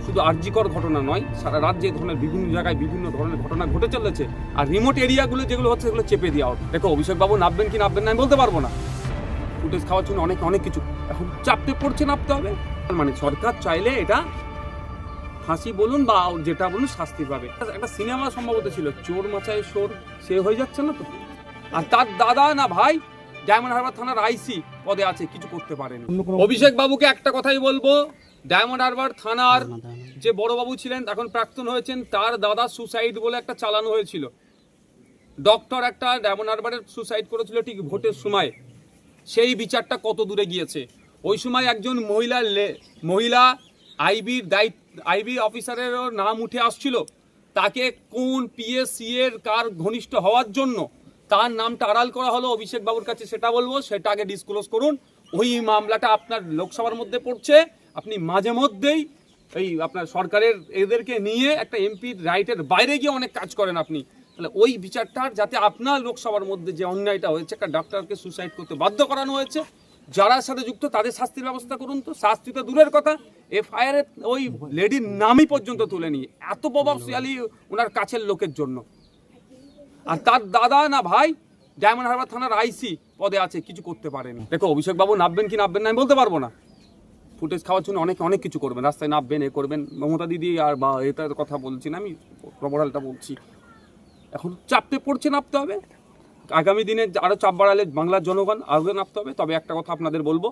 শুধু আরজিকর ঘটনা নয়, সারা রাজ্যে এই ধরনের বিভিন্ন জায়গায় বিভিন্ন ধরনের ঘটনা ঘটে চলেছে। আর রিমোট এরিয়াগুলো যেগুলো হচ্ছে সেগুলো চেপে দেওয়া হবে। দেখো অভিষেকবাবু নামবেন কি নামবেন না আমি বলতে পারবো না, ফুটেজ খাওয়ার জন্য অনেক কিছু এখন চাপতে পড়ছে, নামতে হবে। মানে সরকার চাইলে এটা ফাঁসি বলুন বা যেটা বলুন শাস্তি পাবে। একটা সিনেমা সম্ভবত ছিল, চোর মাচায় সোর, সে হয়ে যাচ্ছে না তো। আর তার দাদা না ভাই ডায়মন্ড হারবার থানার আইসি পদে আছে, কিছু করতে পারেনি। অভিষেক বাবুকে একটা কথাই বলবো, ডায়মন্ড হারবার থানার যে বড় বাবু ছিলেন এখন প্রাক্তন হয়েছেন, তার দাদা সুসাইড বলে একটা চালানো হয়েছিল। ডক্টর একটা ডায়মন্ড হারবারের সুসাইড করেছিল ঠিক ভোটের সময়। সেই বিচারটা কত দূরে গিয়েছে? ওই সময় একজন মহিলা আইবি অফিসারেরও নাম উঠে আসছিল। তাকে কোন পিএসসি এর কার ঘনিষ্ঠ হওয়ার জন্য তার নামটা আড়াল করা হলো অভিষেক বাবুর কাছে, সেটা বলবো, সেটা আগে ডিসক্লোজ করুন। ওই মামলাটা আপনার লোকসভার মধ্যে পড়ছে, আপনি মাঝে মধ্যেই এই আপনার সরকারের এদেরকে নিয়ে একটা এমপির রাইটের বাইরে গিয়ে অনেক কাজ করেন আপনি। তাহলে ওই বিচারটার যাতে আপনার লোকসভার মধ্যে যে অন্যায়টা হয়েছে, একটা ডাক্তারকে সুসাইড করতে বাধ্য করানো হয়েছে, যারা সাথে যুক্ত তাদের শাস্তির ব্যবস্থা করুন। তো শাস্তি তো দূরের কথা, এফআইআর ওই লেডির নামই পর্যন্ত তুলে নিয়ে এত প্রভাবশালী ওনার কাছের লোকের জন্য। আর তার দাদা না ভাই ডায়মন্ড হারবার থানার আইসি পদে আছে, কিছু করতে পারেনি। দেখো অভিষেকবাবু নামবেন কি নামবেন না আমি বলতে পারবো না, ফুটেজ খাওয়ার জন্য অনেক কিছু করবেন, রাস্তায় নামবেন, এ করবেন। মমতা দিদি আর বা এটার কথা বলছি না আমি, প্রবরালটা বলছি। এখন চাপতে পড়ছে, নামতে হবে। আগামী দিনে আরও চাপ বাড়ালে বাংলার জনগণ আরও নামতে হবে। তবে একটা কথা আপনাদের বলবো,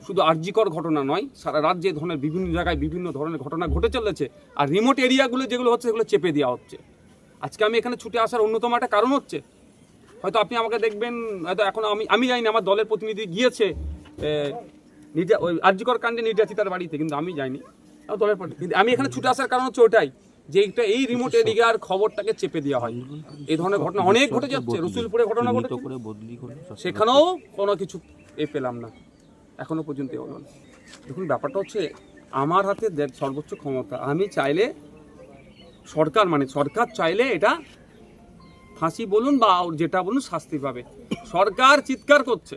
শুধু আরজিকর ঘটনা নয়, সারা রাজ্যে এই ধরনের বিভিন্ন জায়গায় বিভিন্ন ধরনের ঘটনা ঘটে চলেছে। আর রিমোট এরিয়াগুলো যেগুলো হচ্ছে সেগুলো চেপে দেওয়া হচ্ছে। আজকে আমি এখানে ছুটে আসার অন্যতম একটা কারণ হচ্ছে, হয়তো আপনি আমাকে দেখবেন, হয়তো এখন আমি জানি না, আমার দলের প্রতিনিধি গিয়েছে ওই আরজিকর কাণ্ডে নির্যাতিতার বাড়িতে, কিন্তু আমি যাইনি, দলের কিন্তু আমি এখানে ছুটে আসার কারণ হচ্ছে ওটাই, যে এই রিমোট এরিয়ার খবরটাকে চেপে দেওয়া হয়। এই ধরনের ঘটনা অনেক ঘটে যাচ্ছে, রসুলপুরে ঘটনা ঘটে, সেখানেও কোনো কিছু পেলাম না এখনো পর্যন্ত হলো না। দেখুন ব্যাপারটা হচ্ছে, আমার হাতে সর্বোচ্চ ক্ষমতা, আমি চাইলে সরকার চাইলে এটা ফাঁসি বলুন বা যেটা বলুন শাস্তি পাবে। সরকার চিৎকার করছে।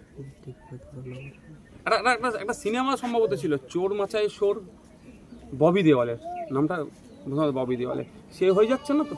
একটা সিনেমা সম্ভবত ছিল, চোর মাচায় সোর, ববি দেওয়ালের নামটা, ববি দেওয়ালে, সে হয়ে যাচ্ছে না তো।